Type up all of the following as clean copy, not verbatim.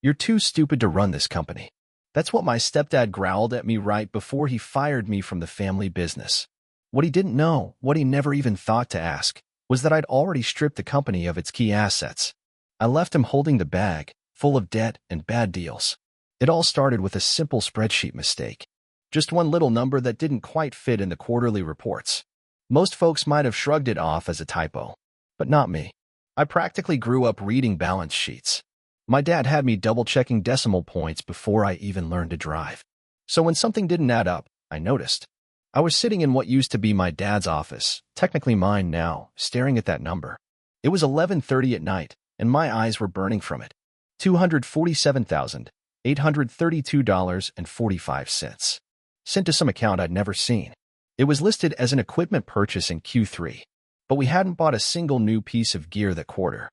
You're too stupid to run this company. That's what my stepdad growled at me right before he fired me from the family business. What he didn't know, what he never even thought to ask, was that I'd already stripped the company of its key assets. I left him holding the bag, full of debt and bad deals. It all started with a simple spreadsheet mistake. Just one little number that didn't quite fit in the quarterly reports. Most folks might have shrugged it off as a typo, but not me. I practically grew up reading balance sheets. My dad had me double-checking decimal points before I even learned to drive. So when something didn't add up, I noticed. I was sitting in what used to be my dad's office, technically mine now, staring at that number. It was 11:30 at night, and my eyes were burning from it. $247,832.45. Sent to some account I'd never seen. It was listed as an equipment purchase in Q3, but we hadn't bought a single new piece of gear that quarter.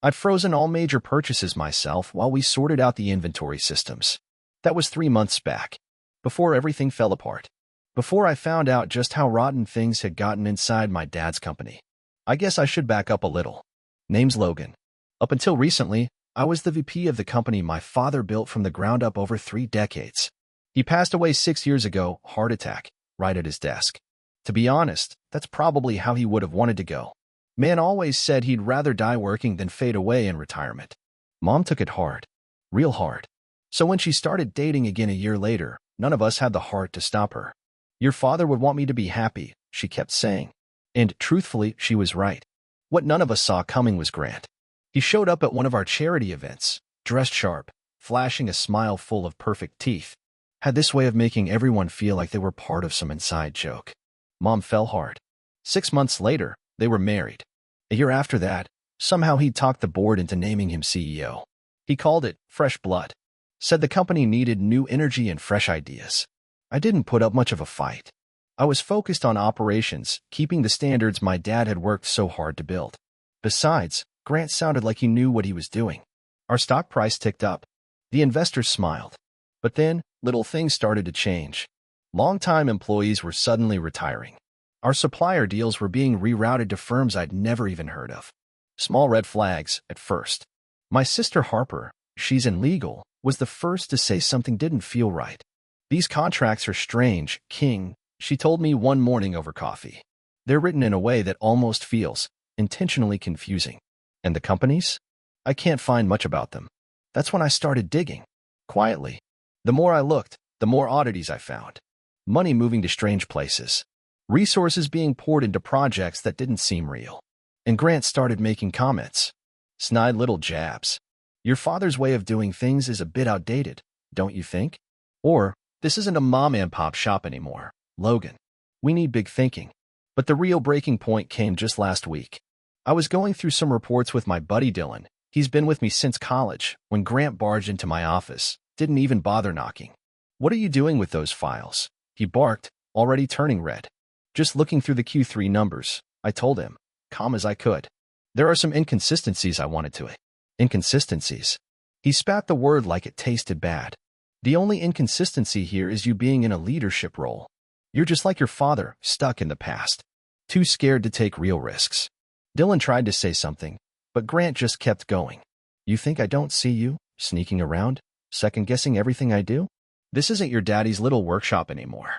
I'd frozen all major purchases myself while we sorted out the inventory systems. That was 3 months back, before everything fell apart. Before I found out just how rotten things had gotten inside my dad's company. I guess I should back up a little. Name's Logan. Up until recently, I was the VP of the company my father built from the ground up over 3 decades. He passed away 6 years ago, heart attack, right at his desk. To be honest, that's probably how he would have wanted to go. Man always said he'd rather die working than fade away in retirement. Mom took it hard. Real hard. So when she started dating again a year later, none of us had the heart to stop her. Your father would want me to be happy, she kept saying. And truthfully, she was right. What none of us saw coming was Grant. He showed up at one of our charity events, dressed sharp, flashing a smile full of perfect teeth. Had this way of making everyone feel like they were part of some inside joke. Mom fell hard. 6 months later, they were married. A year after that, somehow he talked the board into naming him CEO. He called it fresh blood. Said the company needed new energy and fresh ideas. I didn't put up much of a fight. I was focused on operations, keeping the standards my dad had worked so hard to build. Besides, Grant sounded like he knew what he was doing. Our stock price ticked up. The investors smiled. But then, little things started to change. Long-time employees were suddenly retiring. Our supplier deals were being rerouted to firms I'd never even heard of. Small red flags, at first. My sister Harper, she's in legal, was the first to say something didn't feel right. These contracts are strange, King, she told me one morning over coffee. They're written in a way that almost feels intentionally confusing. And the companies? I can't find much about them. That's when I started digging. Quietly. The more I looked, the more oddities I found. Money moving to strange places. Resources being poured into projects that didn't seem real. And Grant started making comments. Snide little jabs. Your father's way of doing things is a bit outdated, don't you think? Or, this isn't a mom and pop shop anymore, Logan. We need big thinking. But the real breaking point came just last week. I was going through some reports with my buddy Dylan. He's been with me since college, when Grant barged into my office, didn't even bother knocking. What are you doing with those files? He barked, already turning red. Just looking through the Q3 numbers, I told him, calm as I could. There are some inconsistencies I wanted to. Inconsistencies. He spat the word like it tasted bad. The only inconsistency here is you being in a leadership role. You're just like your father, stuck in the past. Too scared to take real risks. Dylan tried to say something, but Grant just kept going. You think I don't see you, sneaking around, second-guessing everything I do? This isn't your daddy's little workshop anymore.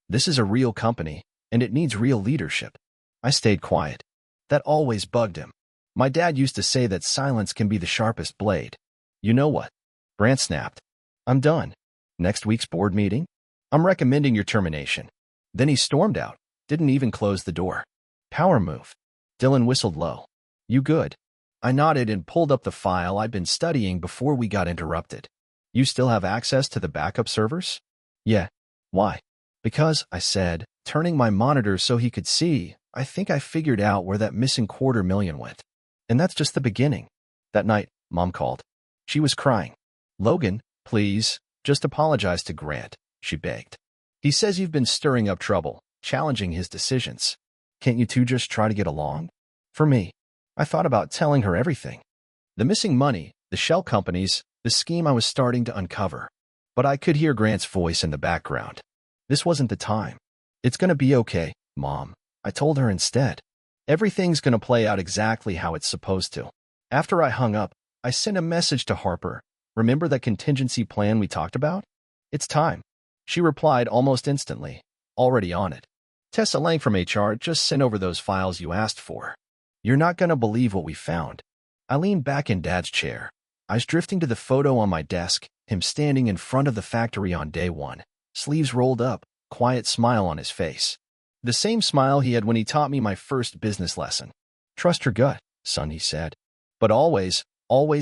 This is a real company, and it needs real leadership. I stayed quiet. That always bugged him. My dad used to say that silence can be the sharpest blade. You know what? Grant snapped. I'm done. Next week's board meeting? I'm recommending your termination. Then he stormed out, didn't even close the door. Power move. Dylan whistled low. You good? I nodded and pulled up the file I'd been studying before we got interrupted. You still have access to the backup servers? Yeah. Why? Because, I said, turning my monitor so he could see, I think I figured out where that missing $250,000 went. And that's just the beginning. That night, Mom called. She was crying. Logan, please, just apologize to Grant, she begged. He says you've been stirring up trouble, challenging his decisions. Can't you two just try to get along? For me, I thought about telling her everything. The missing money, the shell companies, the scheme I was starting to uncover. But I could hear Grant's voice in the background. This wasn't the time. It's gonna be okay, Mom, I told her instead. Everything's gonna play out exactly how it's supposed to. After I hung up, I sent a message to Harper. Remember that contingency plan we talked about? It's time. She replied almost instantly. Already on it. Tessa Lang from HR just sent over those files you asked for. You're not going to believe what we found. I leaned back in Dad's chair. Eyes drifting to the photo on my desk, him standing in front of the factory on day one, sleeves rolled up, quiet smile on his face. The same smile he had when he taught me my first business lesson. Trust your gut, son, he said. But always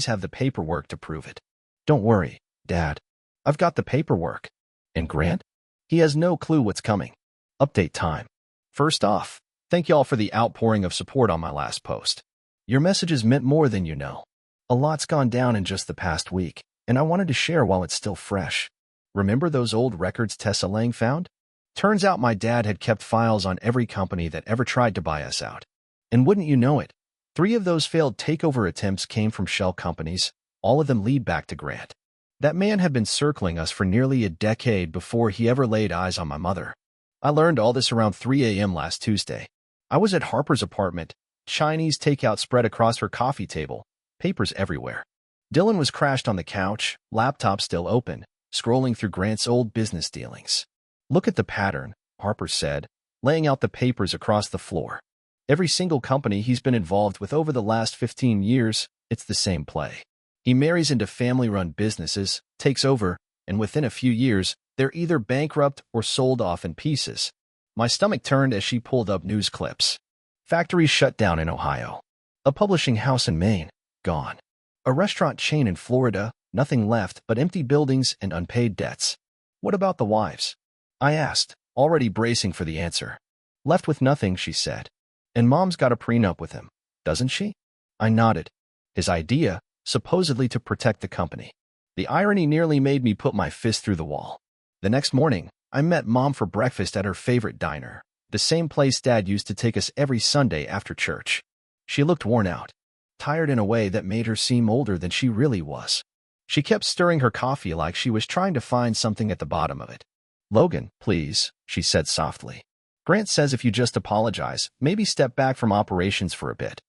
have the paperwork to prove it. Don't worry, Dad. I've got the paperwork. And Grant? He has no clue what's coming. Update time. First off, thank y'all for the outpouring of support on my last post. Your messages meant more than you know. A lot's gone down in just the past week, and I wanted to share while it's still fresh. Remember those old records Tessa Lang found? Turns out my dad had kept files on every company that ever tried to buy us out. And wouldn't you know it, 3 of those failed takeover attempts came from shell companies. All of them lead back to Grant. That man had been circling us for nearly a decade before he ever laid eyes on my mother. I learned all this around 3 a.m. last Tuesday. I was at Harper's apartment, Chinese takeout spread across her coffee table, papers everywhere. Dylan was crashed on the couch, laptop still open, scrolling through Grant's old business dealings. Look at the pattern, Harper said, laying out the papers across the floor. Every single company he's been involved with over the last 15 years, it's the same play. He marries into family-run businesses, takes over, and within a few years, they're either bankrupt or sold off in pieces. My stomach turned as she pulled up news clips. Factories shut down in Ohio. A publishing house in Maine, gone. A restaurant chain in Florida, nothing left but empty buildings and unpaid debts. What about the wives? I asked, already bracing for the answer. Left with nothing, she said. And Mom's got a prenup with him, doesn't she? I nodded. His idea, supposedly to protect the company. The irony nearly made me put my fist through the wall. The next morning, I met Mom for breakfast at her favorite diner, the same place Dad used to take us every Sunday after church. She looked worn out, tired in a way that made her seem older than she really was. She kept stirring her coffee like she was trying to find something at the bottom of it. Logan, please, she said softly. Grant says if you just apologize, maybe step back from operations for a bit.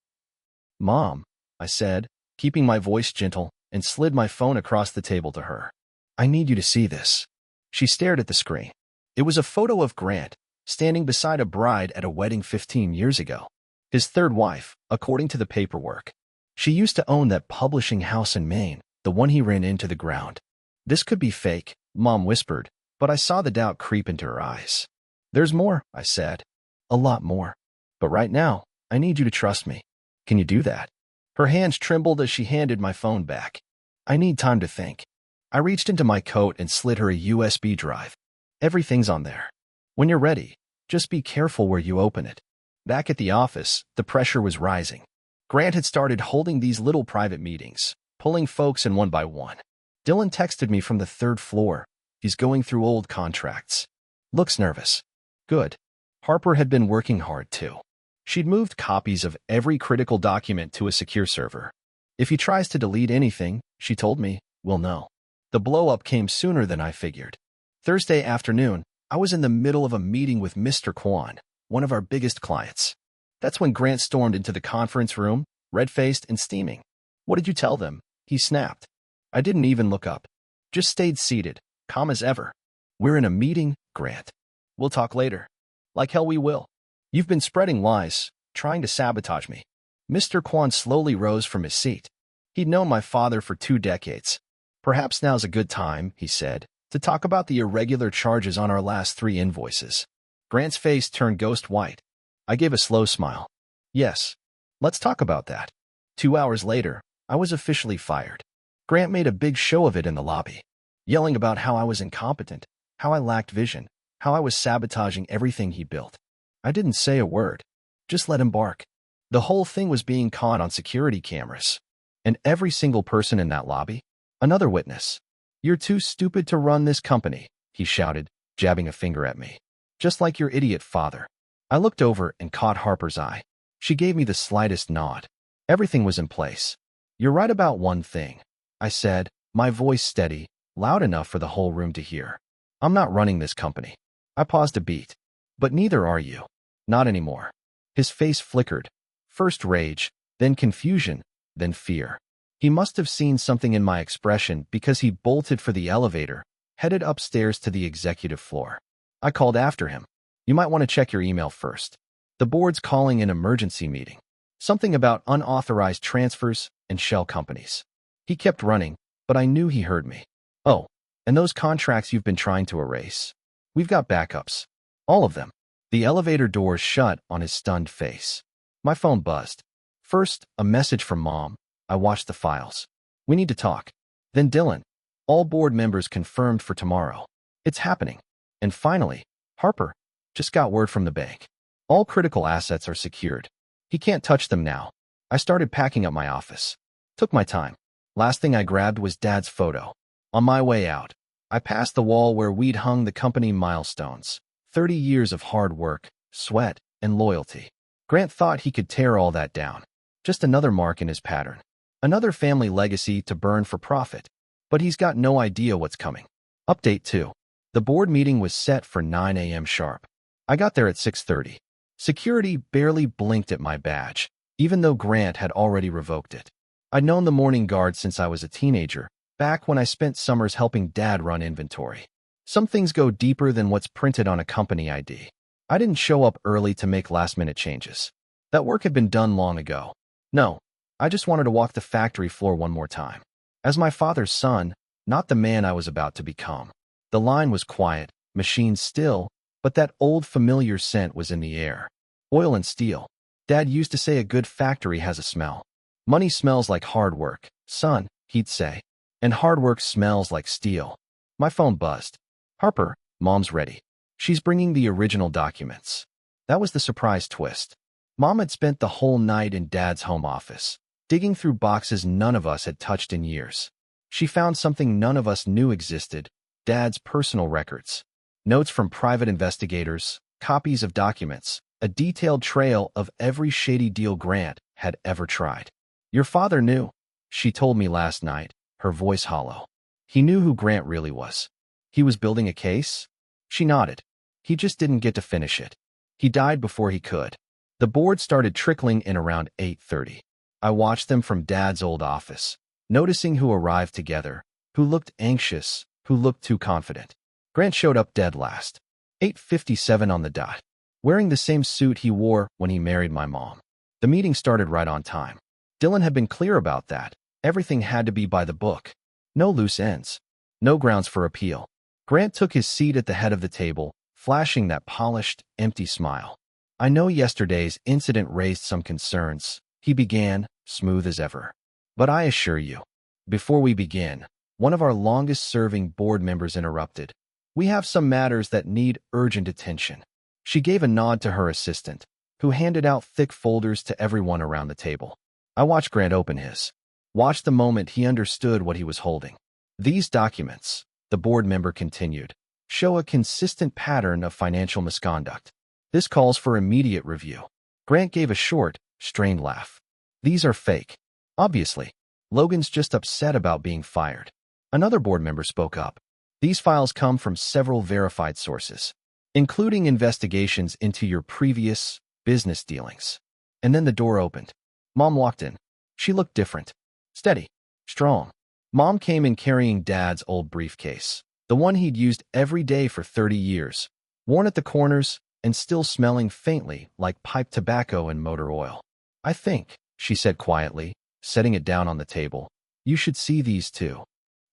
Mom, I said, keeping my voice gentle, and slid my phone across the table to her. I need you to see this. She stared at the screen. It was a photo of Grant, standing beside a bride at a wedding 15 years ago. His third wife, according to the paperwork. She used to own that publishing house in Maine, the one he ran into the ground. This could be fake, Mom whispered, but I saw the doubt creep into her eyes. There's more, I said. A lot more. But right now, I need you to trust me. Can you do that? Her hands trembled as she handed my phone back. I need time to think. I reached into my coat and slid her a USB drive. Everything's on there. When you're ready, just be careful where you open it. Back at the office, the pressure was rising. Grant had started holding these little private meetings, pulling folks in one by one. Dylan texted me from the 3rd floor. He's going through old contracts. Looks nervous. Good. Harper had been working hard too. She'd moved copies of every critical document to a secure server. If he tries to delete anything, she told me, we'll know. The blow-up came sooner than I figured. Thursday afternoon, I was in the middle of a meeting with Mr. Kwan, one of our biggest clients. That's when Grant stormed into the conference room, red-faced and steaming. What did you tell them? He snapped. I didn't even look up. Just stayed seated, calm as ever. We're in a meeting, Grant. We'll talk later. Like hell we will. You've been spreading lies, trying to sabotage me. Mr. Kwan slowly rose from his seat. He'd known my father for 2 decades. Perhaps now's a good time, he said, to talk about the irregular charges on our last 3 invoices. Grant's face turned ghost white. I gave a slow smile. Yes, let's talk about that. 2 hours later, I was officially fired. Grant made a big show of it in the lobby, yelling about how I was incompetent, how I lacked vision, how I was sabotaging everything he built. I didn't say a word. Just let him bark. The whole thing was being caught on security cameras. And every single person in that lobby, another witness. You're too stupid to run this company, he shouted, jabbing a finger at me. Just like your idiot father. I looked over and caught Harper's eye. She gave me the slightest nod. Everything was in place. You're right about one thing, I said, my voice steady, loud enough for the whole room to hear. I'm not running this company. I paused a beat. But neither are you. Not anymore. His face flickered. First rage, then confusion, then fear. He must have seen something in my expression because he bolted for the elevator, headed upstairs to the executive floor. I called after him. You might want to check your email first. The board's calling an emergency meeting. Something about unauthorized transfers and shell companies. He kept running, but I knew he heard me. Oh, and those contracts you've been trying to erase. We've got backups. All of them. The elevator doors shut on his stunned face. My phone buzzed. First, a message from Mom. I watched the files. We need to talk. Then Dylan. All board members confirmed for tomorrow. It's happening. And finally, Harper. Just got word from the bank. All critical assets are secured. He can't touch them now. I started packing up my office. Took my time. Last thing I grabbed was Dad's photo. On my way out, I passed the wall where we'd hung the company milestones. 30 years of hard work, sweat, and loyalty. Grant thought he could tear all that down. Just another mark in his pattern. Another family legacy to burn for profit. But he's got no idea what's coming. Update 2. The board meeting was set for 9 a.m. sharp. I got there at 6:30. Security barely blinked at my badge, even though Grant had already revoked it. I'd known the morning guard since I was a teenager, back when I spent summers helping Dad run inventory. Some things go deeper than what's printed on a company ID. I didn't show up early to make last-minute changes. That work had been done long ago. No, I just wanted to walk the factory floor one more time. As my father's son, not the man I was about to become. The line was quiet, machines still, but that old familiar scent was in the air. Oil and steel. Dad used to say a good factory has a smell. Money smells like hard work, son, he'd say. And hard work smells like steel. My phone buzzed. Harper, Mom's ready. She's bringing the original documents. That was the surprise twist. Mom had spent the whole night in Dad's home office, digging through boxes none of us had touched in years. She found something none of us knew existed, Dad's personal records. Notes from private investigators, copies of documents, a detailed trail of every shady deal Grant had ever tried. Your father knew, she told me last night, her voice hollow. He knew who Grant really was. He was building a case? She nodded. He just didn't get to finish it. He died before he could. The board started trickling in around 8:30. I watched them from Dad's old office, noticing who arrived together, who looked anxious, who looked too confident. Grant showed up dead last. 8:57 on the dot. Wearing the same suit he wore when he married my mom. The meeting started right on time. Dylan had been clear about that. Everything had to be by the book. No loose ends. No grounds for appeal. Grant took his seat at the head of the table, flashing that polished, empty smile. I know yesterday's incident raised some concerns, he began, smooth as ever. But I assure you, before we begin, one of our longest-serving board members interrupted. We have some matters that need urgent attention. She gave a nod to her assistant, who handed out thick folders to everyone around the table. I watched Grant open his. Watched the moment he understood what he was holding. These documents, the board member continued, show a consistent pattern of financial misconduct. This calls for immediate review. Grant gave a short, strained laugh. These are fake. Obviously. Logan's just upset about being fired. Another board member spoke up. These files come from several verified sources, including investigations into your previous business dealings. And then the door opened. Mom walked in. She looked different. Steady. Strong. Mom came in carrying Dad's old briefcase, the one he'd used every day for 30 years, worn at the corners and still smelling faintly like pipe tobacco and motor oil. I think, she said quietly, setting it down on the table, you should see these too.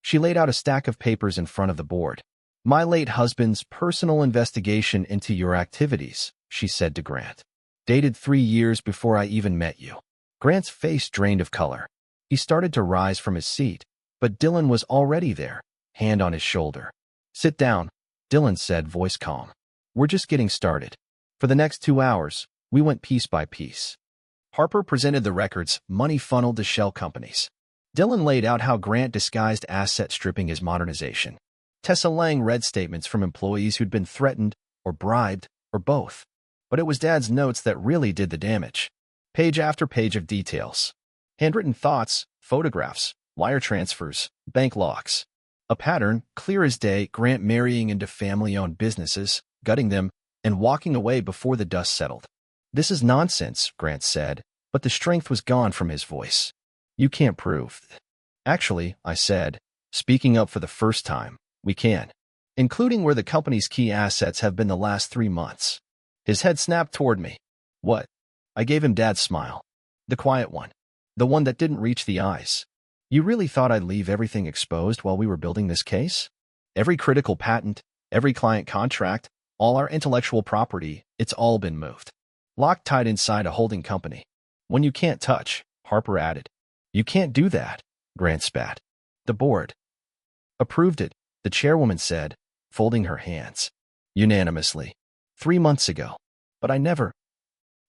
She laid out a stack of papers in front of the board. My late husband's personal investigation into your activities, she said to Grant. Dated 3 years before I even met you. Grant's face drained of color. He started to rise from his seat, but Dylan was already there, hand on his shoulder. Sit down, Dylan said, voice calm. We're just getting started. For the next 2 hours, we went piece by piece. Harper presented the records, money funneled to shell companies. Dylan laid out how Grant disguised asset stripping as modernization. Tessa Lang read statements from employees who'd been threatened, or bribed, or both. But it was Dad's notes that really did the damage. Page after page of details. Handwritten thoughts, photographs, wire transfers, bank logs. A pattern, clear as day, Grant marrying into family-owned businesses, gutting them, and walking away before the dust settled. This is nonsense, Grant said, but the strength was gone from his voice. You can't prove. Actually, I said, speaking up for the first time, we can. Including where the company's key assets have been the last 3 months. His head snapped toward me. What? I gave him Dad's smile. The quiet one. The one that didn't reach the eyes. You really thought I'd leave everything exposed while we were building this case? Every critical patent, every client contract, all our intellectual property, it's all been moved. Locked tied inside a holding company. When you can't touch, Harper added. You can't do that, Grant spat. The board approved it, the chairwoman said, folding her hands. Unanimously. 3 months ago. But I never.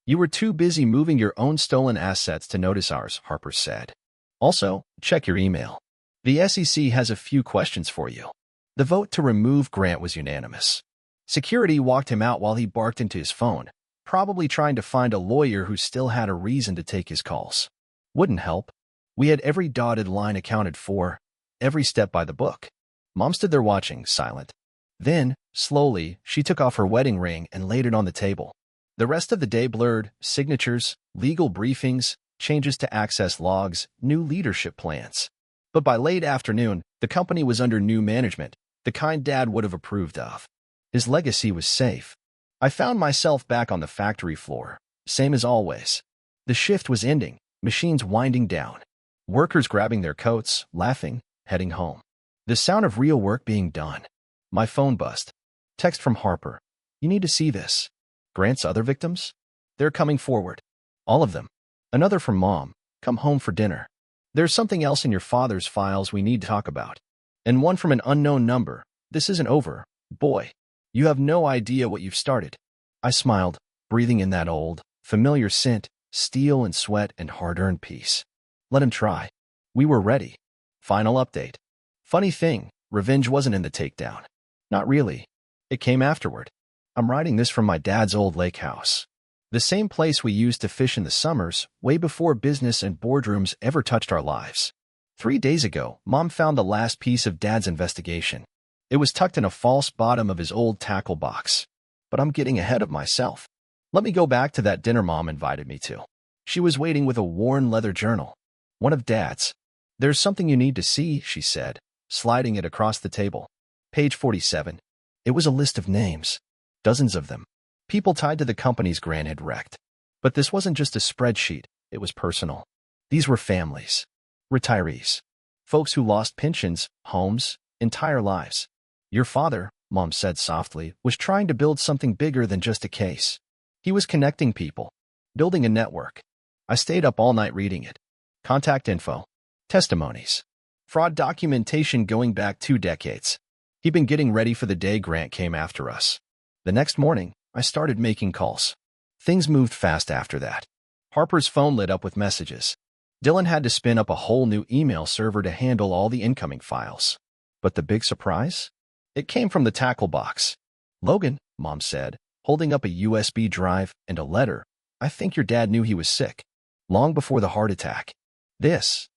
You were too busy moving your own stolen assets to notice ours, Harper said. Also, check your email. The SEC has a few questions for you. The vote to remove Grant was unanimous. Security walked him out while he barked into his phone, probably trying to find a lawyer who still had a reason to take his calls. Wouldn't help. We had every dotted line accounted for, every step by the book. Mom stood there watching, silent. Then, slowly, she took off her wedding ring and laid it on the table. The rest of the day blurred, signatures, legal briefings, changes to access logs, new leadership plans. But by late afternoon, the company was under new management, the kind Dad would have approved of. His legacy was safe. I found myself back on the factory floor, same as always. The shift was ending, machines winding down. Workers grabbing their coats, laughing, heading home. The sound of real work being done. My phone buzzed. Text from Harper. You need to see this. Grant's other victims? They're coming forward. All of them. Another from Mom. Come home for dinner. There's something else in your father's files we need to talk about. And one from an unknown number. This isn't over, boy. You have no idea what you've started. I smiled, breathing in that old, familiar scent, steel and sweat and hard-earned peace. Let him try. We were ready. Final update. Funny thing, revenge wasn't in the takedown. Not really. It came afterward. I'm writing this from my dad's old lake house. The same place we used to fish in the summers, way before business and boardrooms ever touched our lives. 3 days ago, Mom found the last piece of Dad's investigation. It was tucked in a false bottom of his old tackle box. But I'm getting ahead of myself. Let me go back to that dinner Mom invited me to. She was waiting with a worn leather journal. One of Dad's. There's something you need to see, she said, sliding it across the table. Page 47. It was a list of names. Dozens of them. People tied to the companies Grant had wrecked. But this wasn't just a spreadsheet, it was personal. These were families. Retirees. Folks who lost pensions, homes, entire lives. Your father, Mom said softly, was trying to build something bigger than just a case. He was connecting people. Building a network. I stayed up all night reading it. Contact info. Testimonies. Fraud documentation going back 2 decades. He'd been getting ready for the day Grant came after us. The next morning, I started making calls. Things moved fast after that. Harper's phone lit up with messages. Dylan had to spin up a whole new email server to handle all the incoming files. But the big surprise? It came from the tackle box. Logan, Mom said, holding up a USB drive and a letter. I think your dad knew he was sick. Long before the heart attack. This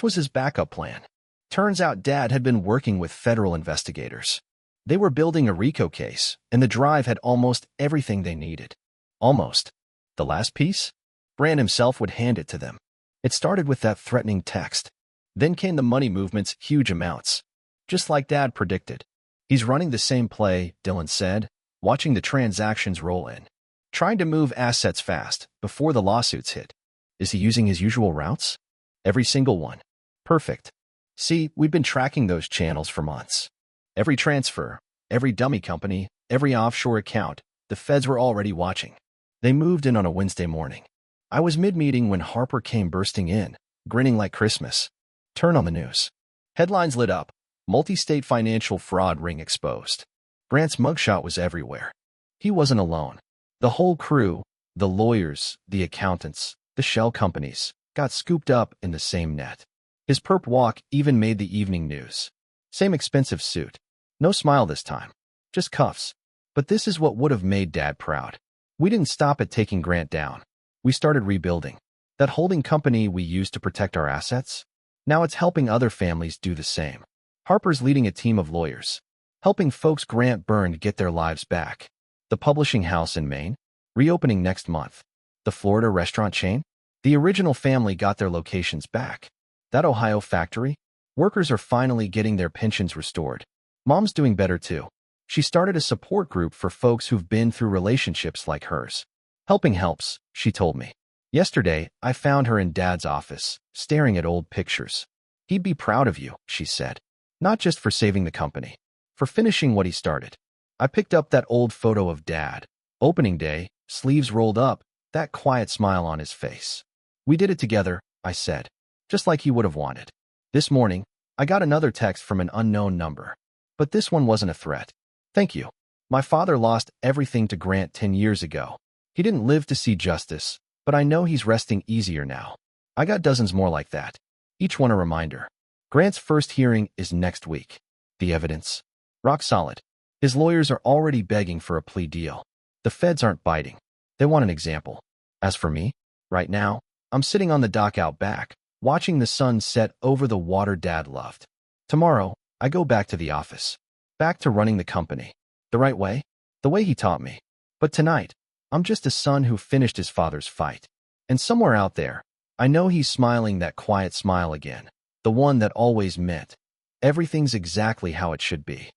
was his backup plan. Turns out Dad had been working with federal investigators. They were building a RICO case, and the drive had almost everything they needed. Almost. The last piece? Brand himself would hand it to them. It started with that threatening text. Then came the money movements, huge amounts. Just like Dad predicted. He's running the same play, Dylan said, watching the transactions roll in. Trying to move assets fast, before the lawsuits hit. Is he using his usual routes? Every single one. Perfect. See, we've been tracking those channels for months. Every transfer, every dummy company, every offshore account, the feds were already watching. They moved in on a Wednesday morning. I was mid-meeting when Harper came bursting in, grinning like Christmas. Turn on the news. Headlines lit up. Multi-state financial fraud ring exposed. Grant's mugshot was everywhere. He wasn't alone. The whole crew, the lawyers, the accountants, the shell companies, got scooped up in the same net. His perp walk even made the evening news. Same expensive suit. No smile this time. Just cuffs. But this is what would have made Dad proud. We didn't stop at taking Grant down. We started rebuilding. That holding company we used to protect our assets? Now it's helping other families do the same. Harper's leading a team of lawyers. Helping folks Grant burned get their lives back. The publishing house in Maine? Reopening next month. The Florida restaurant chain? The original family got their locations back. That Ohio factory? Workers are finally getting their pensions restored. Mom's doing better too. She started a support group for folks who've been through relationships like hers. Helping helps, she told me. Yesterday, I found her in Dad's office, staring at old pictures. He'd be proud of you, she said. Not just for saving the company, for finishing what he started. I picked up that old photo of Dad. Opening day, sleeves rolled up, that quiet smile on his face. We did it together, I said, just like he would have wanted. This morning, I got another text from an unknown number. But this one wasn't a threat. Thank you. My father lost everything to Grant 10 years ago. He didn't live to see justice, but I know he's resting easier now. I got dozens more like that. Each one a reminder. Grant's first hearing is next week. The evidence? Rock solid. His lawyers are already begging for a plea deal. The feds aren't biting. They want an example. As for me, right now, I'm sitting on the dock out back, watching the sun set over the water Dad loved. Tomorrow, I go back to the office. Back to running the company. The right way? The way he taught me. But tonight, I'm just a son who finished his father's fight. And somewhere out there, I know he's smiling that quiet smile again. The one that always meant everything's exactly how it should be.